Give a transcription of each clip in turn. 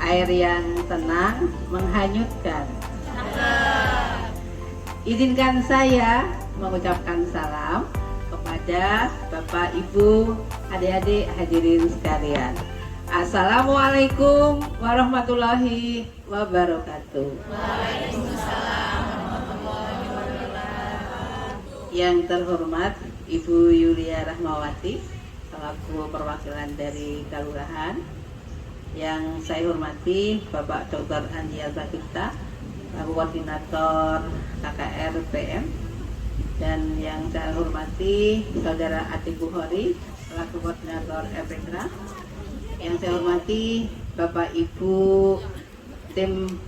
air yang tenang menghanyutkan. Izinkan saya mengucapkan salam kepada Bapak, Ibu, adik-adik hadirin sekalian. Assalamualaikum warahmatullahi wabarakatuh. Waalaikumsalam warahmatullahi wabarakatuh. Yang terhormat Ibu Yulia Rahmawati selaku perwakilan dari Kelurahan. Yang saya hormati Bapak Dr. Andi Albatita, Koordinator KKR PM. Dan yang saya hormati Saudara Atik Bukhari selaku Koordinator Epekra. Yang saya hormati Bapak Ibu tim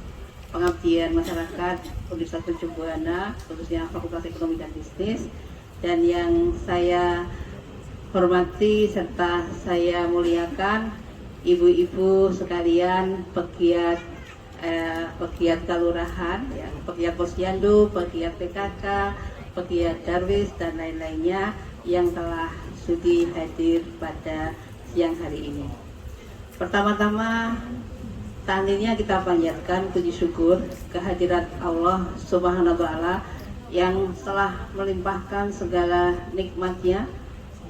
pengabdian masyarakat Universitas Tanjung Buana, khususnya Fakultas Ekonomi dan Bisnis. Dan yang saya hormati serta saya muliakan ibu-ibu sekalian pegiat kelurahan, ya, pegiat posyandu, pegiat PKK, pegiat darwis dan lain-lainnya yang telah sudi hadir pada siang hari ini. Pertama-tama, tandanya kita panjatkan puji syukur kehadirat Allah Subhanahu wa Ta'ala yang telah melimpahkan segala nikmatnya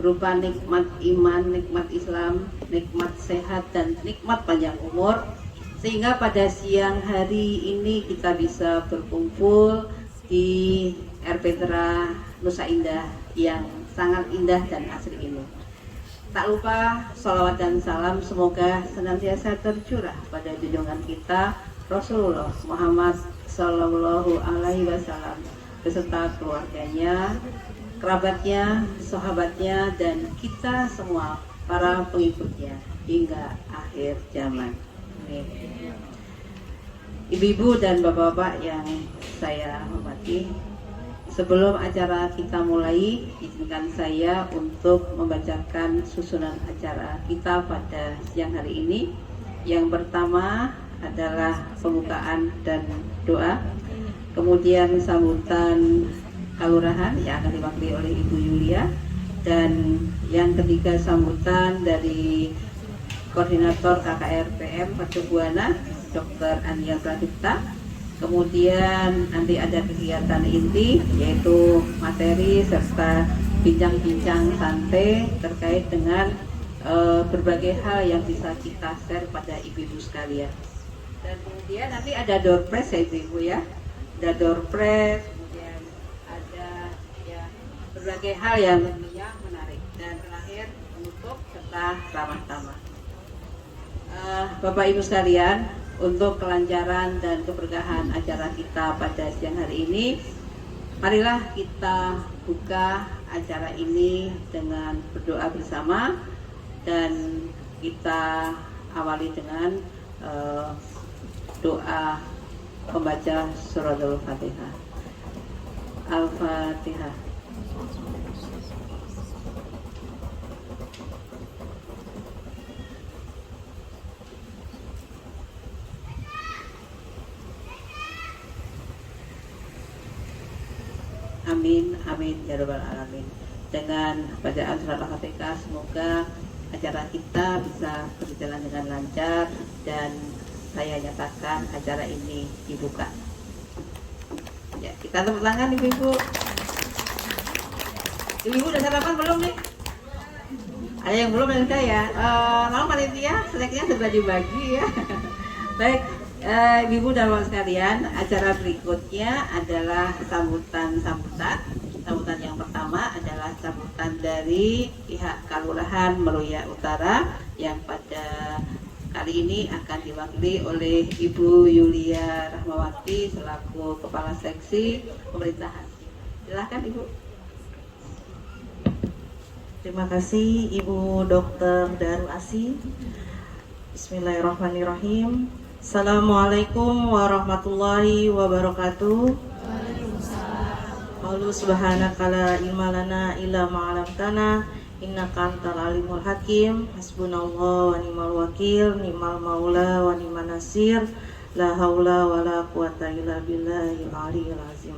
berupa nikmat iman, nikmat Islam, nikmat sehat dan nikmat panjang umur, sehingga pada siang hari ini kita bisa berkumpul di RPTRA Nusa Indah yang sangat indah dan asri ini. Tak lupa sholawat dan salam semoga senantiasa tercurah pada junjungan kita Rasulullah Muhammad Sallallahu Alaihi Wasallam beserta keluarganya, kerabatnya, sahabatnya, dan kita semua para pengikutnya hingga akhir zaman. Amin. Ibu-ibu dan bapak-bapak yang saya hormati, sebelum acara kita mulai, izinkan saya untuk membacakan susunan acara kita pada siang hari ini. Yang pertama adalah pembukaan dan doa, kemudian sambutan kelurahan yang akan diwakili oleh Ibu Yulia, dan yang ketiga sambutan dari Koordinator KKR PM Tanjung Buana, Dr. Andi Albatita. Kemudian nanti ada kegiatan inti yaitu materi serta bincang-bincang santai terkait dengan berbagai hal yang bisa kita share pada ibu-ibu sekalian. Dan kemudian nanti ada door prize ya ibu-ibu ya, ada door prize, kemudian ada ya berbagai hal yang tentunya menarik. Dan terakhir penutup serta ramah tamah. Bapak Ibu sekalian, untuk kelancaran dan keberkahan acara kita pada siang hari ini, marilah kita buka acara ini dengan berdoa bersama, dan kita awali dengan doa pembaca surah Al-Fatihah. Al-Fatihah. Amin, amin, ya rabbal alamin. Dengan bacaan surat Al-Fatihah, semoga acara kita bisa berjalan dengan lancar, dan saya nyatakan acara ini dibuka. Ya, kita tepuk tangan ibu-ibu. Ibu-ibu udah sarapan belum nih? Ada yang belum dan saya. Malam panitia, snacknya sudah dibagi ya. Baik. Ibu dan bapak sekalian, acara berikutnya adalah sambutan. Sambutan yang pertama adalah sambutan dari pihak Kelurahan Meruya Utara yang pada kali ini akan diwakili oleh Ibu Yulia Rahmawati selaku Kepala Seksi Pemerintahan. Silahkan Ibu. Terima kasih Ibu Dr. Daru Asi. Bismillahirrahmanirrahim. Assalamualaikum warahmatullahi wabarakatuh. Qalu subhanaka la ilma lana illa ma 'allamtana innaka antal alimul hakim. Hasbunallahu wa ni'mal wakil, ni'mal maula wa ni'man nasir. La haula wa la quwata illa billahil aliyyil azim.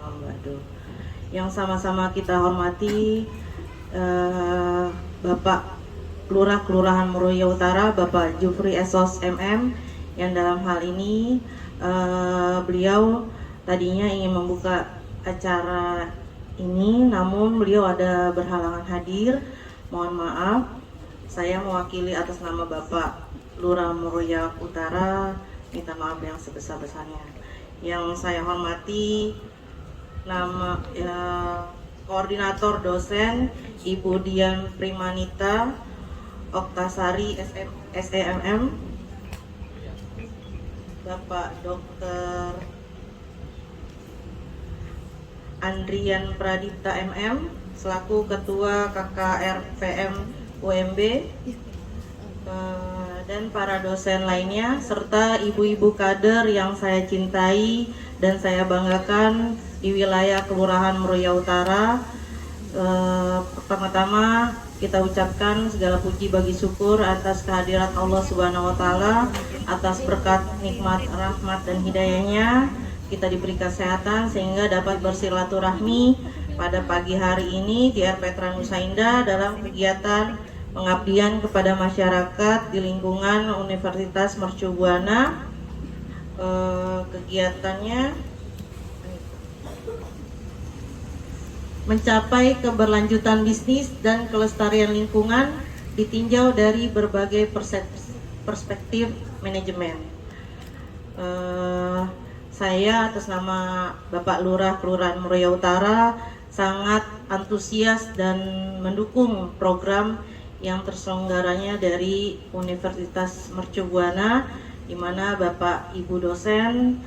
Yang sama-sama kita hormati Bapak Lurah Kelurahan Meruya Utara, Bapak Jufri Esos MM, yang dalam hal ini beliau tadinya ingin membuka acara ini, namun beliau ada berhalangan hadir. Mohon maaf, saya mewakili atas nama Bapak Lurah Meruya Utara, minta maaf yang sebesar-besarnya. Yang saya hormati nama koordinator dosen Ibu Dian Primanita Oktasari SEMM, Bapak Dr. Andrian Pradipta MM selaku Ketua KKRPM UMB, dan para dosen lainnya serta ibu-ibu kader yang saya cintai dan saya banggakan di wilayah Kelurahan Meruya Utara. Pertama-tama kita ucapkan segala puji bagi syukur atas kehadirat Allah Subhanahu wa taala, atas berkat nikmat, rahmat dan hidayahnya kita diberi kesehatan sehingga dapat bersilaturahmi pada pagi hari ini di RPTRA Nusa Indah dalam kegiatan pengabdian kepada masyarakat di lingkungan Universitas Mercu Buana. Kegiatannya mencapai keberlanjutan bisnis dan kelestarian lingkungan ditinjau dari berbagai perspektif manajemen. Saya atas nama Bapak Lurah Kelurahan Meruya Utara sangat antusias dan mendukung program yang terselenggaranya dari Universitas Mercu Buana, di mana Bapak Ibu dosen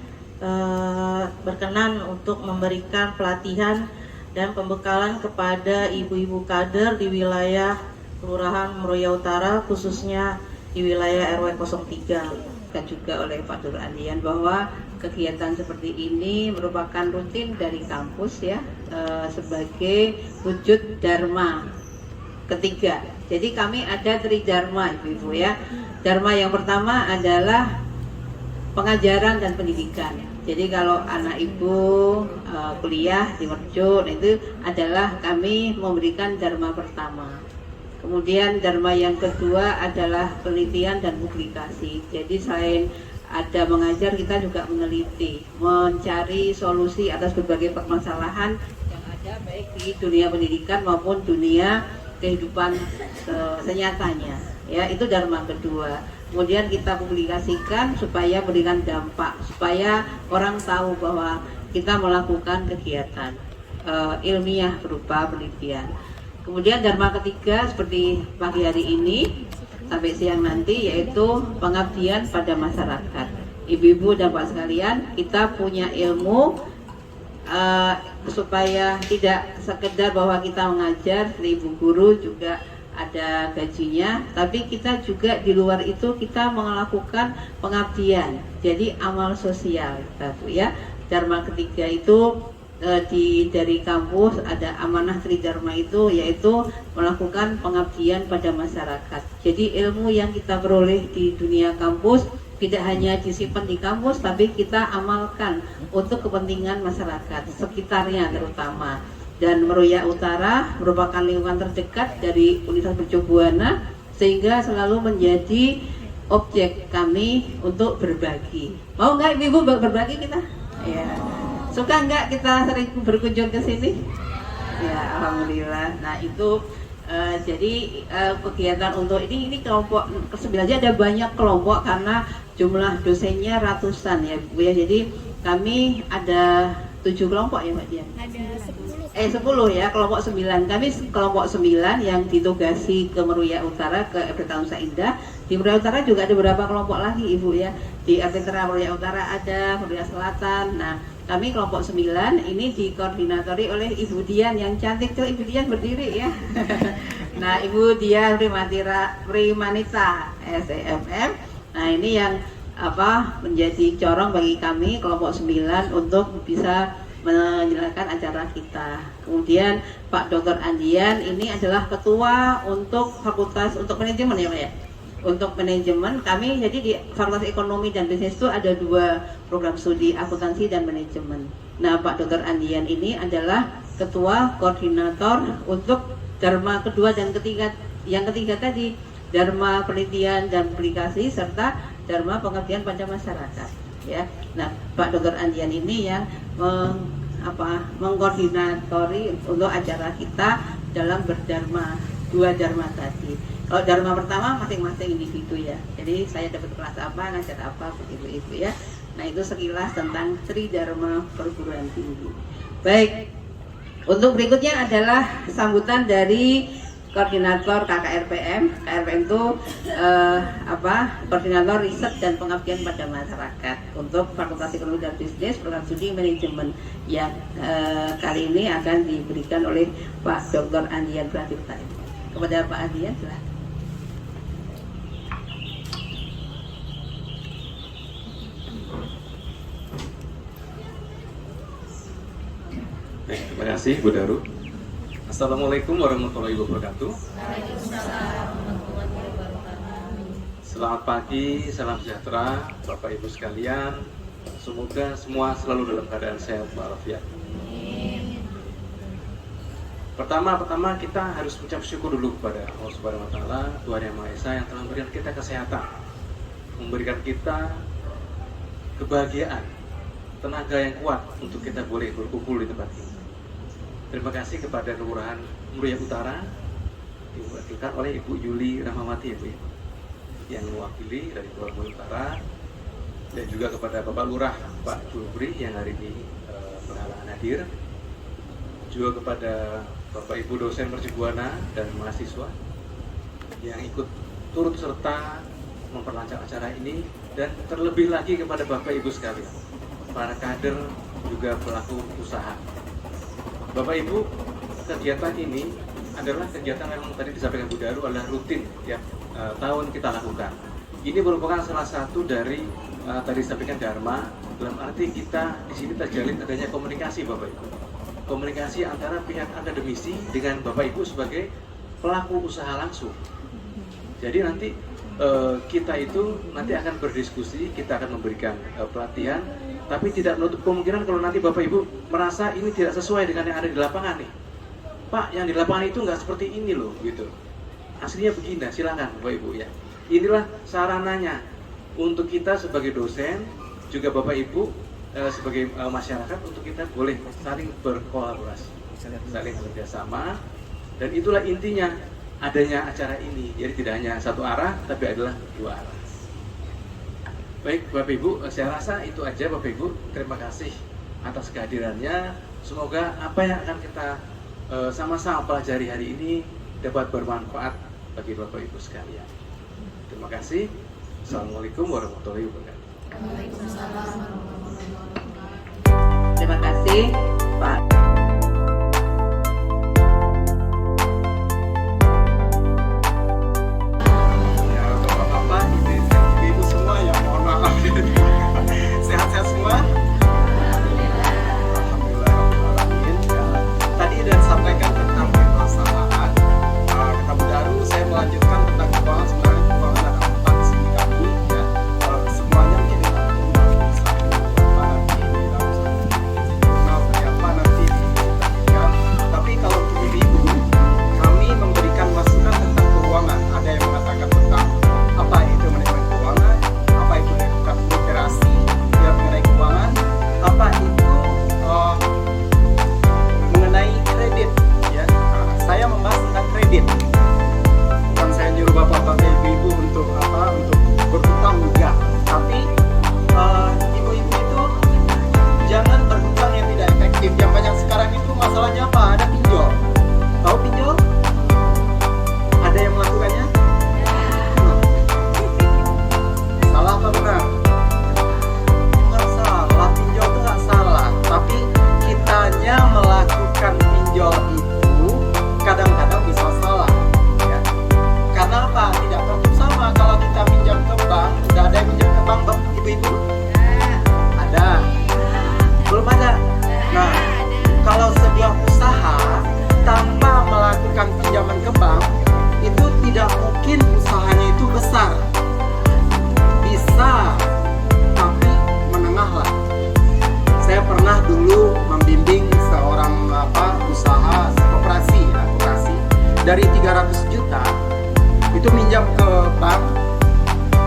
berkenan untuk memberikan pelatihan dan pembekalan kepada ibu-ibu kader di wilayah Kelurahan Meruya Utara, khususnya di wilayah RW 03. Juga oleh Pak Dr. Andian bahwa kegiatan seperti ini merupakan rutin dari kampus ya, sebagai wujud dharma ketiga. Jadi kami ada tridharma ibu-ibu ya. Dharma yang pertama adalah pengajaran dan pendidikan. Jadi kalau anak ibu kuliah di Mercu, itu adalah kami memberikan dharma pertama. Kemudian dharma yang kedua adalah penelitian dan publikasi. Jadi selain ada mengajar, kita juga meneliti, mencari solusi atas berbagai permasalahan yang ada baik di dunia pendidikan maupun dunia kehidupan senyatanya. Ya, itu dharma kedua. Kemudian kita publikasikan supaya berikan dampak, supaya orang tahu bahwa kita melakukan kegiatan ilmiah berupa penelitian. Kemudian dharma ketiga seperti pagi hari ini sampai siang nanti, yaitu pengabdian pada masyarakat. Ibu-ibu dan Pak sekalian, kita punya ilmu supaya tidak sekedar bahwa kita mengajar, ibu guru juga ada gajinya, tapi kita juga di luar itu kita melakukan pengabdian, jadi amal sosial, ya. Dharma ketiga itu dari kampus ada amanah tridharma itu, yaitu melakukan pengabdian pada masyarakat. Jadi ilmu yang kita peroleh di dunia kampus tidak hanya disimpan di kampus, tapi kita amalkan untuk kepentingan masyarakat sekitarnya terutama. Dan Meruya Utara merupakan lingkungan terdekat dari Universitas Mercu Buana, sehingga selalu menjadi objek kami untuk berbagi. Mau nggak ibu berbagi kita? Ya. Suka nggak kita sering berkunjung ke sini? Ya, alhamdulillah. Nah itu jadi kegiatan untuk ini kelompok sebenarnya ada banyak kelompok karena jumlah dosennya ratusan ya Bu ya. Jadi kami ada 7 kelompok ya Mbak Dian? Ada 10 ya, kelompok 9. Kami kelompok 9 yang ditugasi ke Meruya Utara, ke RPTRA Nusa Indah. Di Meruya Utara juga ada beberapa kelompok lagi Ibu ya. Di RPTRA Meruya Utara ada, Meruya Selatan. Nah, kami kelompok 9 ini dikoordinatori oleh Ibu Dian yang cantik tuh. Ibu Dian berdiri ya. Nah, Ibu Dian Primanita SEMM. Nah, ini yang menjadi corong bagi kami kelompok 9 untuk bisa menjelaskan acara kita. Kemudian Pak Dr. Andian ini adalah ketua untuk fakultas untuk manajemen ya Pak ya. Untuk manajemen kami jadi di Fakultas Ekonomi dan Bisnis itu ada 2 program studi, akuntansi dan manajemen. Nah, Pak Dr. Andian ini adalah ketua koordinator untuk dharma kedua dan ketiga. Yang ketiga tadi dharma penelitian dan publikasi serta Dharma Pengabdian pada Masyarakat. Ya, nah Pak Dr. Andian ini yang mengkoordinatori untuk acara kita dalam berdharma, 2 dharma tadi. Kalau dharma pertama masing-masing individu ya. Jadi saya dapat kelas apa, ngajar apa, begitu Ibu ya. Nah itu sekilas tentang Tri Dharma Perguruan Tinggi. Baik, untuk berikutnya adalah sambutan dari koordinator KKRPM. KKRPM itu koordinator riset dan pengabdian pada masyarakat untuk Fakultas Ekonomi dan Bisnis, program studi manajemen yang kali ini akan diberikan oleh Pak Dr. Andian Pradipta. Kepada Pak Andian, silahkan. Baik, terima kasih Bu Daru. Assalamualaikum warahmatullahi wabarakatuh. Selamat pagi, salam sejahtera Bapak Ibu sekalian. Semoga semua selalu dalam keadaan sehat walafiat. Pertama kita harus mengucap syukur dulu kepada Allah Subhanahu wa taala, Tuhan Yang Maha Esa yang telah memberikan kita kesehatan, memberikan kita kebahagiaan, tenaga yang kuat untuk kita boleh berkumpul di tempat ini. Terima kasih kepada Kelurahan Muria Utara diwakilkan oleh Ibu Yuli Rahmawati Ibu, yang mewakili dari Kelurahan Muria Utara, dan juga kepada Bapak Lurah Pak Julbri yang hari ini berhalangan hadir, juga kepada Bapak Ibu dosen Mercubuana dan mahasiswa yang ikut turut serta memperlancar acara ini, dan terlebih lagi kepada Bapak Ibu sekalian, para kader juga pelaku usaha. Bapak Ibu, kegiatan ini adalah kegiatan yang tadi disampaikan Bu Daru adalah rutin ya, tahun kita lakukan. Ini merupakan salah satu dari tadi disampaikan Dharma, dalam arti kita di sini terjalin adanya komunikasi Bapak Ibu. Komunikasi antara pihak akademisi dengan Bapak Ibu sebagai pelaku usaha langsung. Jadi nanti kita itu nanti akan berdiskusi, kita akan memberikan pelatihan, tapi tidak menutup kemungkinan kalau nanti Bapak Ibu merasa ini tidak sesuai dengan yang ada di lapangan nih. Pak, yang di lapangan itu nggak seperti ini loh, gitu. Aslinya begini, silakan Bapak Ibu ya. Inilah sarananya untuk kita sebagai dosen, juga Bapak Ibu sebagai masyarakat, untuk kita boleh saling berkolaborasi, saling bekerjasama, dan itulah intinya adanya acara ini. Jadi tidak hanya satu arah, tapi adalah 2 arah. Baik Bapak Ibu, saya rasa itu aja Bapak Ibu. Terima kasih atas kehadirannya. Semoga apa yang akan kita sama-sama pelajari hari ini dapat bermanfaat bagi Bapak Ibu sekalian. Terima kasih. Assalamualaikum warahmatullahi wabarakatuh. Terima kasih Pak. Ya, Bapak-bapak, ibu-ibu semua yang mohon maaf. Sehat-sehat semua? Alhamdulillahirrahmanirrahim. Ya, tadi sudah disampaikan tentang perusahaan. Kata Bu Daru, saya melanjutkan tentang keuangan. Sebenarnya keuangan adalah tentang sini kami. Ya, semuanya menjadi usaha nanti di dalam jurnal apa nanti disampaikan. Tapi kalau untuk ibu-ibu, kami memberikan masukan tentang keuangan. Ada yang mengatakan tentang apa itu manajemen keuangan, apa itu literasi ya mengenai keuangan, apa itu mengenai kredit ya. Saya membahas tentang kredit. Bukan saya nyuruh bapak-bapak ibu-ibu untuk berhutang enggak, tapi ibu-ibu itu jangan berhutang yang tidak efektif. Yang banyak sekarang itu masalahnya apa? Ada pinjol. Tahu pinjol? Ada yang melakukannya? Salah apa benar? Nggak salah, pinjol itu nggak salah. Tapi kitanya melakukan pinjol itu kadang-kadang bisa salah. Ya. Karena apa? Tidak tentu sama kalau kita pinjam ke bank. Udah ada yang pinjam ke bank, ibu-ibu? Ada. Belum ada. Nah, kalau sebuah usaha tanpa melakukan pinjaman ke bank, itu tidak mungkin usahanya itu besar. Bisa, tapi menengah lah. Saya pernah dulu membimbing seorang usaha koperasi dari 300 juta itu minjam ke bank.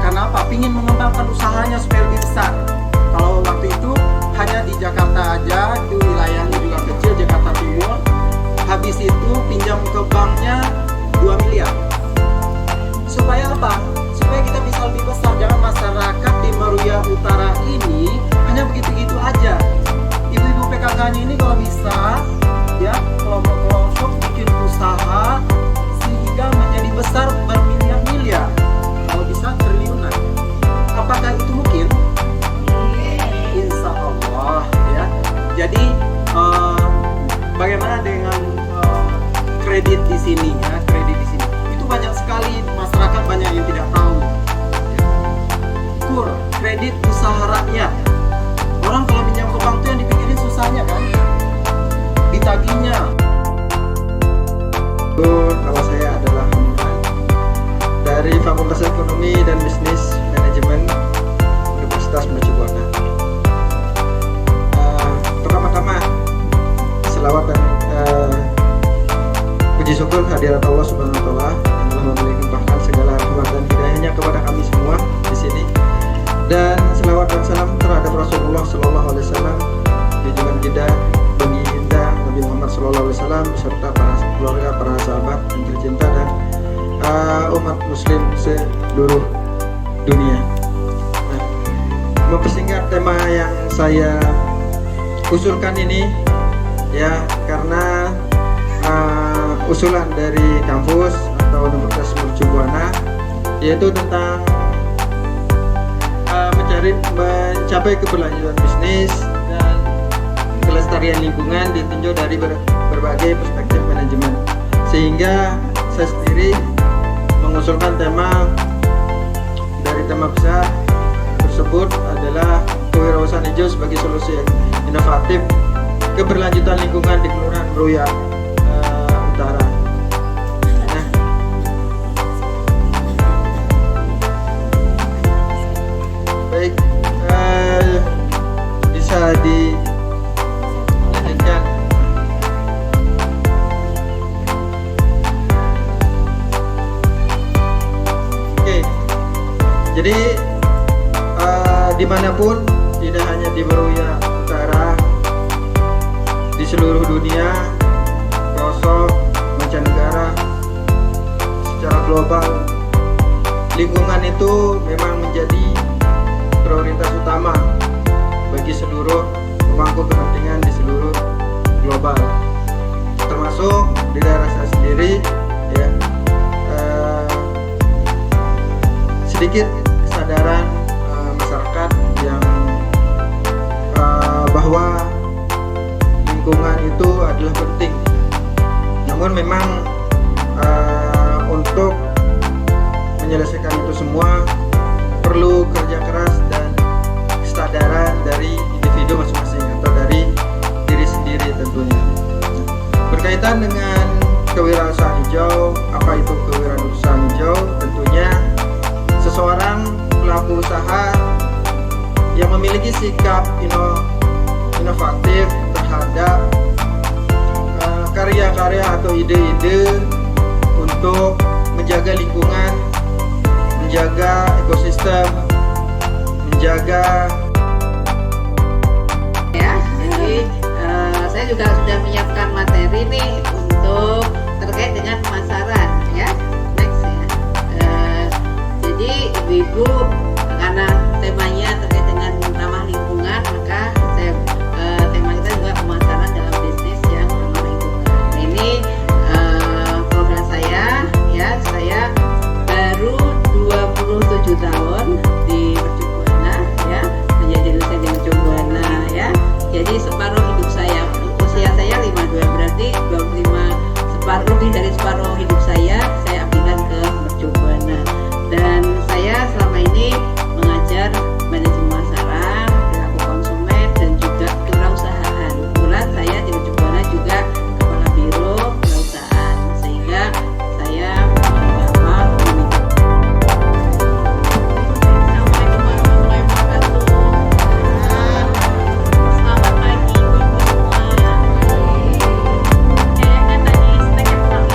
Karena apa? ingin mengembangkan usahanya supaya lebih besar. Kalau waktu itu hanya di Jakarta aja, itu wilayahnya juga kecil, Jakarta Timur. Habis itu pinjam ke banknya 2 miliar. Supaya apa? Supaya kita bisa lebih besar. Jangan masyarakat di Meruya Utara ini hanya begitu-gitu aja. Ibu-ibu PKK-nya ini kalau bisa, ya, kelompok-kelompok bikin usaha sehingga menjadi besar bermiliar-miliar. Kalau bisa triliunan. Apakah itu mungkin? Insya Allah, ya. Jadi bagaimana dengan kredit di sini, ya? Kredit di sini itu banyak sekali, masyarakat banyak yang tidak tahu. KUR, kredit usaha rakyat. Orang kalau pinjam ke bank itu yang dipikirin susahnya kan, ditagihnya. Nama saya adalah Hamdan dari Fakultas Ekonomi dan Bisnis Manajemen Universitas Mercu Buana. Pertama-tama selawat dan puji syukur hadirat Allah Subhanahu wa taala yang telah melimpahkan segala rahmat dan hidayahnya kepada kami semua di sini. Dan selawat dan salam terhadap Rasulullah sallallahu alaihi wasallam, junjungan kita baginda Nabi Muhammad sallallahu alaihi wasallam beserta para keluarga, para sahabat yang tercinta dan umat muslim seluruh dunia. Nah, mempersingkat tema yang saya usulkan ini, ya, karena usulan dari kampus atau Universitas Mercu Buana, yaitu tentang mencapai keberlanjutan bisnis dan kelestarian lingkungan ditinjau dari berbagai perspektif manajemen. Sehingga saya sendiri mengusulkan tema dari tema besar tersebut adalah kewirausahaan hijau sebagai solusi inovatif keberlanjutan lingkungan di Kelurahan Meruya Utara. Nah, baik, bisa dilanjutkan. Oke, jadi dimanapun, tidak hanya di Meruya Utara, di seluruh dunia, pelosok, mancanegara, secara global, lingkungan itu memang menjadi prioritas utama bagi seluruh pemangku kepentingan di seluruh global, termasuk di daerah saya sendiri, ya. Sedikit kesadaran masyarakat yang bahwa lingkungan itu adalah penting. Namun memang untuk menyelesaikan itu semua perlu kerja keras dan kesadaran dari individu masing-masing atau dari diri sendiri tentunya. Berkaitan dengan kewirausahaan hijau, apa itu kewirausahaan hijau? Tentunya seseorang pelaku usaha yang memiliki sikap inovatif terhadap karya-karya atau ide-ide untuk menjaga lingkungan, menjaga ekosistem, menjaga, ya. Jadi saya juga sudah menyiapkan materi nih untuk terkait dengan pemasaran, ya. Next, ya. Jadi ibu-ibu, karena temanya terkait dengan ramah lingkungan, maka tema kita juga pemasaran dalam bisnis yang ramah lingkungan. Ini program saya, ya. Saya baru 27 tahun di Mercu Buana, ya, menjadi dosen di Mercu Buana, ya. Jadi separuh hidup saya, usia saya 52, berarti 25, lebih dari separuh hidup saya abdikan ke Mercu Buana. Dan saya selama ini mengajar manajemen pemasaran, perilaku konsumen, dan juga kewirausahaan. Kebetulan saya di Mercu Buana juga kepala biro kewirausahaan, sehingga saya Assalamualaikum warahmatullahi wabarakatuh. Selamat pagi ibu-ibu semua. Saya kan tadi snack yang paling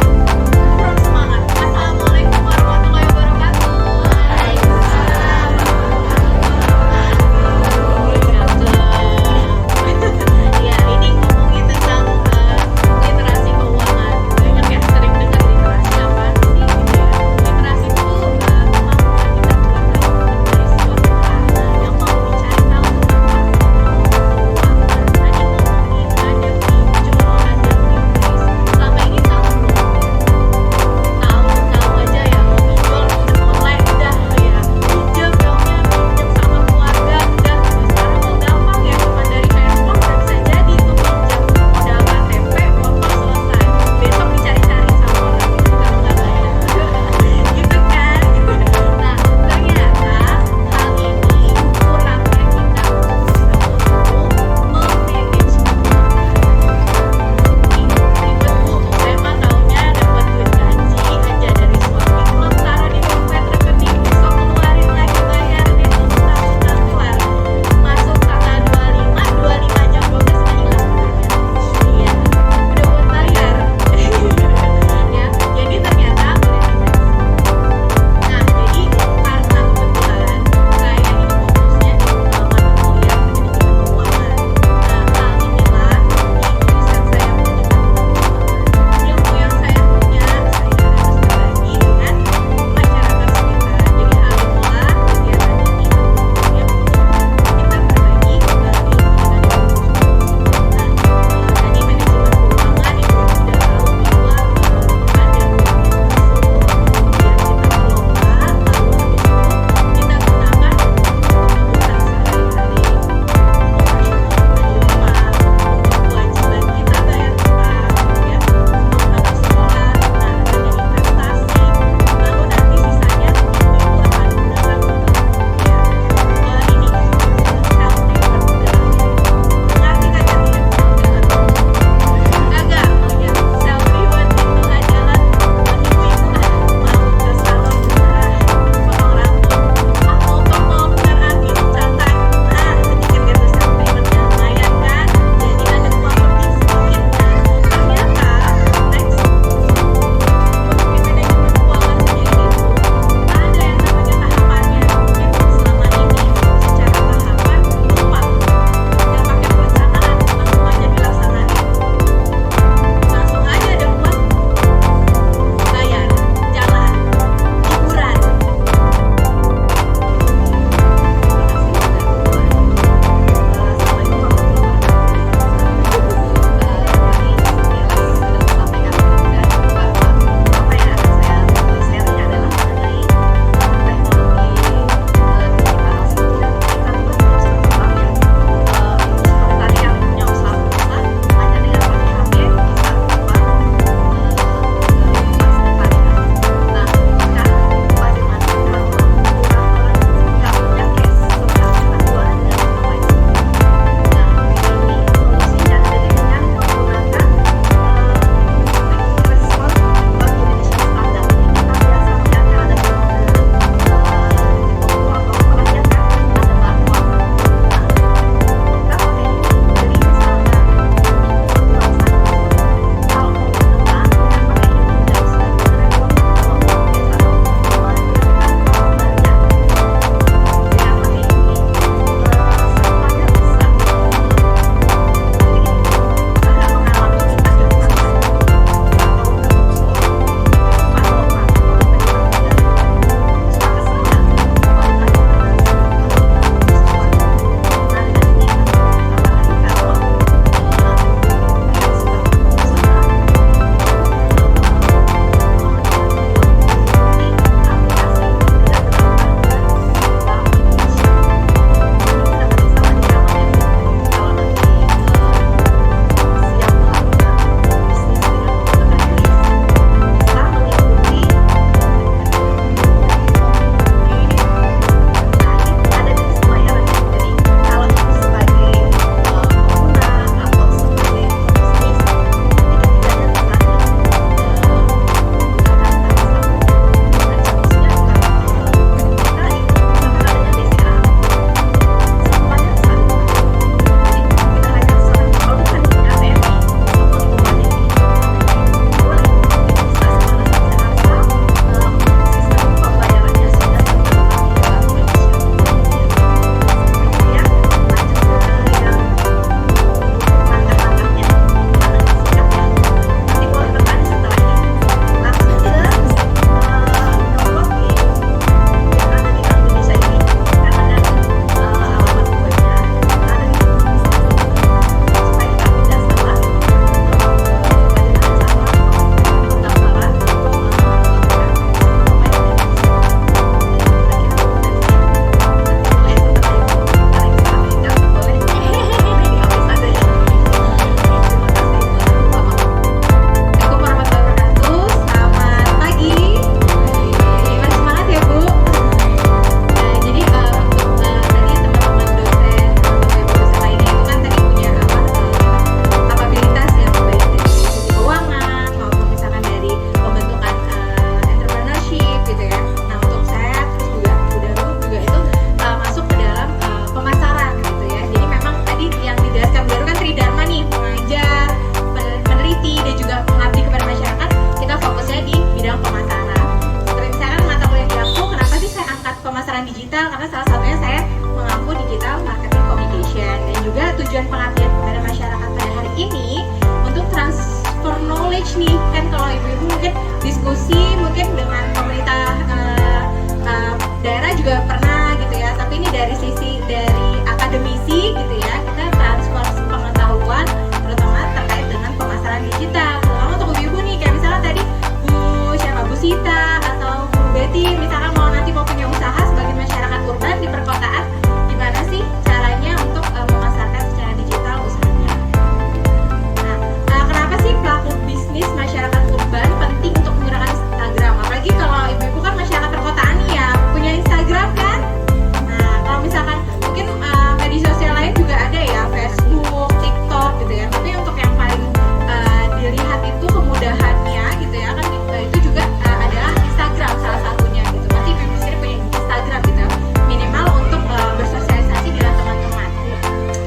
outreach nih, kan kalau ibu-ibu mungkin diskusi mungkin dengan pemerintah daerah juga pernah gitu ya, tapi ini dari sisi dari akademisi gitu ya, kita transfer pengetahuan terutama terkait dengan pemasaran digital, terutama untuk ibu-ibu nih, kayak misalnya tadi Bu Sita atau Bu Betty misalkan mau punya usaha sebagai masyarakat urban di perkotaan, gimana sih caranya untuk memasarkan secara digital usahanya. Nah, kenapa sih pelaku bisnis masyarakat urban penting untuk menggunakan Instagram? Apalagi kalau ibu-ibu kan masyarakat perkotaan nih ya, punya Instagram kan? Nah, kalau misalkan mungkin media sosial lain juga ada ya, Facebook, TikTok gitu ya. Tapi untuk yang paling dilihat itu kemudahannya gitu ya kan, itu juga adalah Instagram salah satunya gitu. Pasti ibu-ibu sendiri punya Instagram gitu ya, minimal untuk bersosialisasi dengan teman-teman.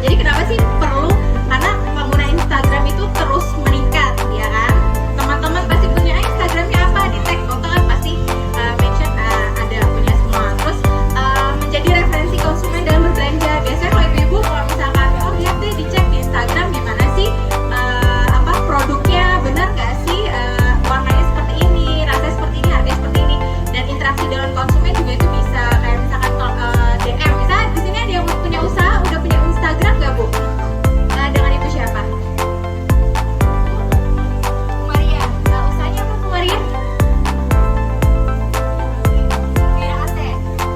Jadi kenapa sih perlu? Karena pengguna Instagram itu terus meningkat ya kan. Teman-teman pasti punya Instagramnya apa, di tag foto kan pasti mention ada punya semua. Terus menjadi referensi konsumen dalam berbelanja. Biasanya kalau ibu-ibu kalau misalkan lihat deh, dicek di Instagram gimana sih produknya, benar nggak sih warnanya seperti ini, rasanya seperti ini, harganya seperti ini, dan interaksi dengan konsumen juga itu bisa kayak misalkan DM. Misalnya di sini ada yang punya usaha, udah punya Instagram nggak Bu? Dengan ibu siapa? Bu Maria. Usahanya apa Bu Maria?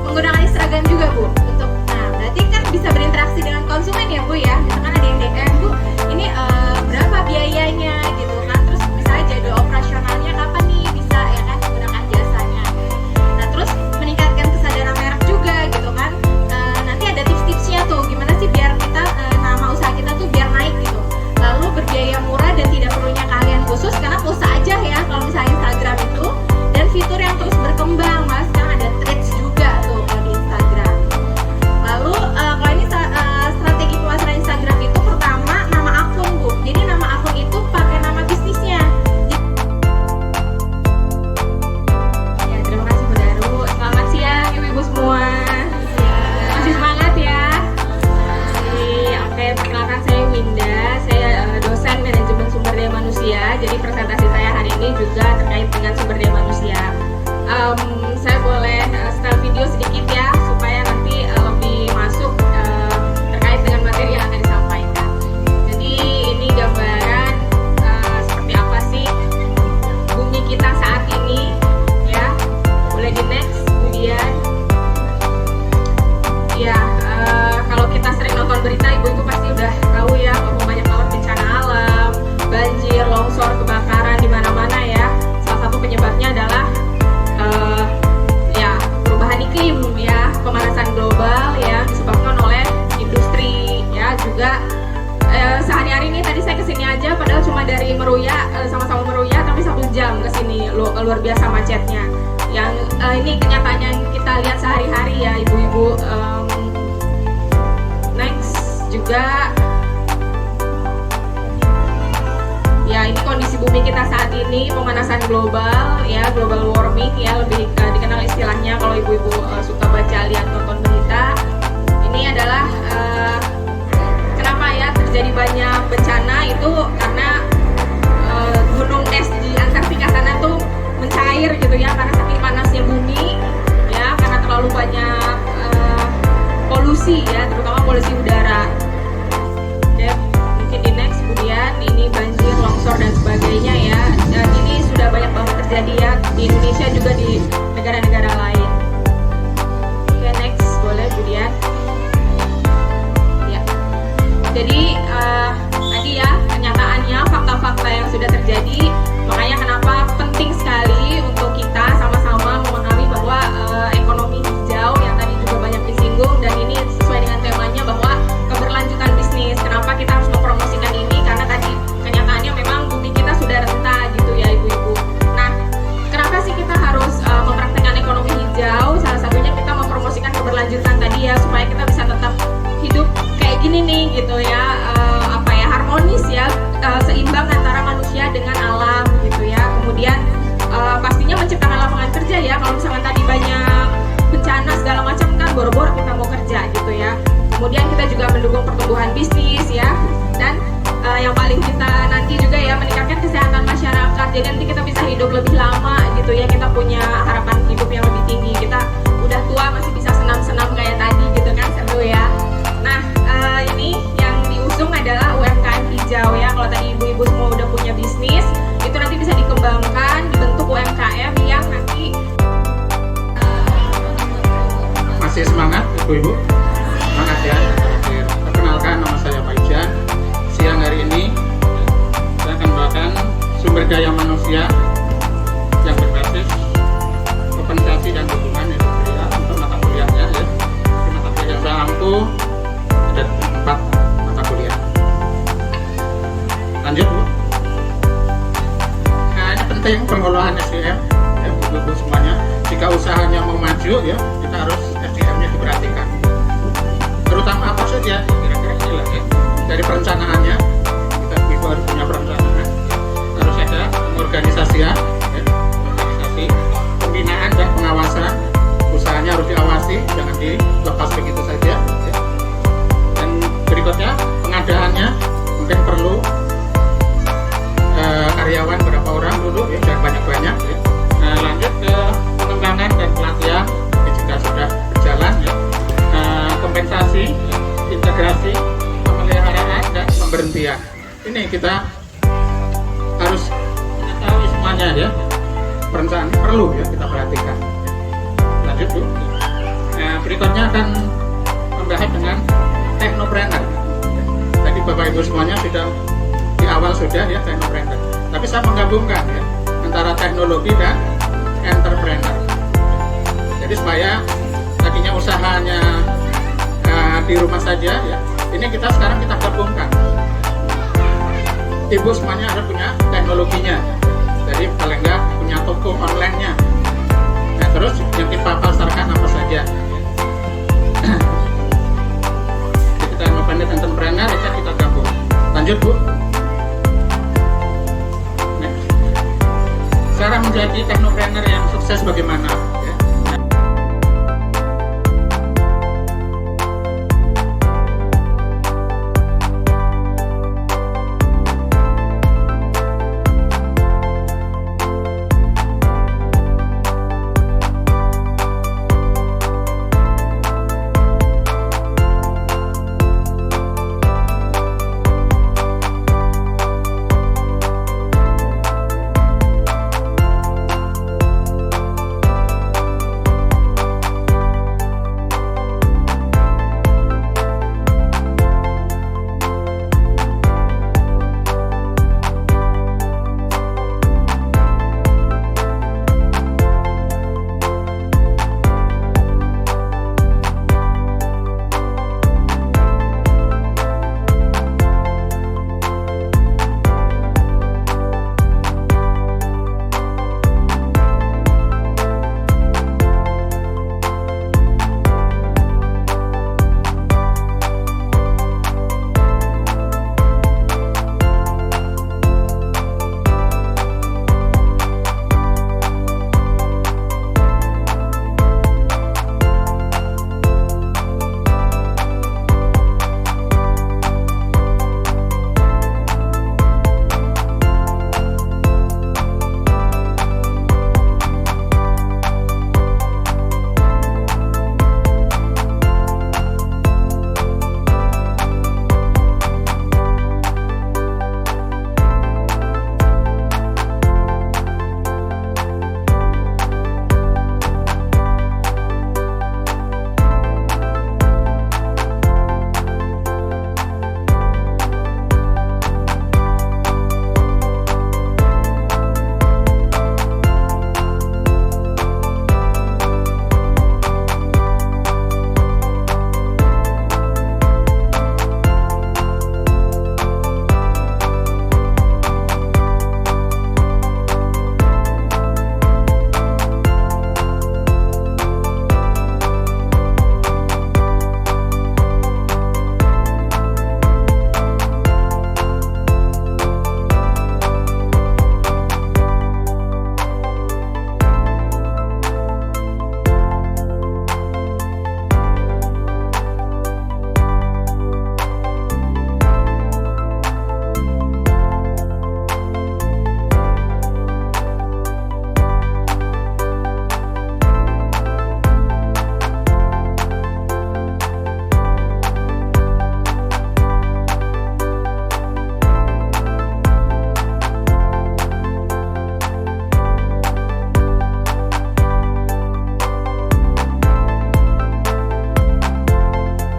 Menggunakan Instagram juga Bu untuk, nah berarti kan bisa berinteraksi dengan konsumen ya Bu ya. Misalkan ada yang DM, Bu ini berapa biayanya gitu kan, terus misalnya jadwal operasionalnya kapan nih bisa ya kan menggunakan jasanya. Nah terus meningkatkan kesadaran merek juga gitu kan. Nanti ada tips-tipsnya tuh gimana sih biar kita nama usaha kita tuh biar naik gitu. Lalu berbiaya murah dan tidak perlunya keahlian khusus, karena pulsa aja ya kalau misalnya Instagram itu. Dan fitur yang terus berkembang, Mas, sekarang ada threads juga tuh kalau di Instagram. Lalu kalau ini strategi pemasaran Instagram itu pertama nama akun Bu. Jadi nama akun itu pakai nama bisnisnya. Ya, terima kasih Bu Daru. Selamat siang ibu-ibu semua. Masih semangat ya? Oke, perkenalkan saya Winda. Saya dosen manajemen sumber daya manusia. Jadi presentasi saya hari ini juga terkait dengan sumber daya manusia. Saya boleh setel video sedikit ya supaya nanti lebih masuk terkait dengan materi yang akan disampaikan. Jadi ini gambaran seperti apa sih bumi kita saat ini ya. Boleh di next kemudian. Ya, kalau kita sering nonton berita, ibu-ibu pasti udah tahu ya bahwa banyak banget bencana alam, banjir, longsor, kebakaran di mana-mana ya. Salah satu penyebabnya adalah ya perubahan iklim ya, pemanasan global ya disebabkan oleh industri ya juga. Sehari-hari ini tadi saya kesini aja padahal cuma dari Meruya, sama-sama Meruya, tapi 1 jam kesini, luar biasa macetnya. Yang ini kenyataannya yang kita lihat sehari-hari ya ibu-ibu. Next juga ya, ini kondisi bumi kita saat ini, pemanasan global ya, global warming ya, lebih dikenal istilahnya kalau ibu-ibu suka baca, lihat, nonton berita. Ini adalah kenapa ya terjadi banyak bencana itu karena gunung es di Antartika sana tuh mencair gitu ya, karena saking panasnya bumi ya, karena terlalu banyak polusi ya, terutama polusi udara. Oke, mungkin di next kemudian ini banjir, longsor dan sebagainya ya. Dan ini sudah banyak banget terjadi ya di Indonesia juga di negara-negara lain. Oke, next boleh kemudian. Ya. Jadi tadi ya kenyataannya, fakta-fakta yang sudah terjadi. Makanya kenapa penting sekali untuk kita sama-sama memahami bahwa ekonomi hijau yang tadi juga banyak disinggung, dan ini sesuai dengan temanya bahwa keberlanjutan bisnis. Kenapa kita harus mempromosikan ini? Karena tadi kenyataannya memang bumi kita sudah renta gitu ya ibu-ibu. Nah, kenapa sih kita harus hidup lebih lama gitu ya, kita punya harapan hidup yang lebih tinggi, kita udah tua masih bisa senam-senam kayak tadi gitu kan, seru ya. Nah ini yang diusung adalah UMKM hijau ya. Kalau tadi ibu-ibu semua udah punya bisnis, itu nanti bisa dikembangkan dibentuk UMKM yang nanti masih semangat ibu-ibu, semangat ya. Perkenalkan, nama saya Pak Ijan. Siang hari ini saya akan membawakan sumber daya manusia yang berbasis kompensasi dan dukungan industrial untuk mata kuliahnya ya. Di mata kuliah yang saya ampu ada 4 mata kuliah. Lanjut Bu. Nah ini penting pengolahan SDM ya ibu-ibu semuanya. Jika usahanya mau maju ya, kita harus SDM-nya diperhatikan. Terutama apa saja, kira-kira inilah ya. Dari perencanaannya, kita ibu harus punya perencanaan. Harus ada organisasian, ya. Organisasi, pembinaan dan pengawasan. Usahanya harus diawasi, jangan dilepas begitu saja. Ya. Dan berikutnya pengadaannya mungkin perlu karyawan berapa orang dulu ya, jangan banyak-banyak ya. Nah, lanjut ke pengembangan dan pelatihan jika sudah berjalan ya. Kompensasi, integrasi, pemeliharaan dan pemberhentian. Ini kita harus mengetahui semuanya ya. Perencanaan perlu ya kita perhatikan. Lanjut Bu. Nah, berikutnya akan membahas dengan teknopreneur. Tadi Bapak Ibu semuanya sudah di awal sudah ya teknopreneur. Tapi saya menggabungkan ya antara teknologi dan entrepreneur. Jadi supaya tadinya usahanya di rumah saja ya, ini sekarang kita gabungkan. Ibu semuanya harus punya teknologinya, jadi paling nggak punya toko online-nya. Nah terus yang kita pasarkan apa saja. Jadi kita independent entrepreneur itu kita gabung. Lanjut Bu. Next. Cara menjadi teknopreneur yang sukses bagaimana?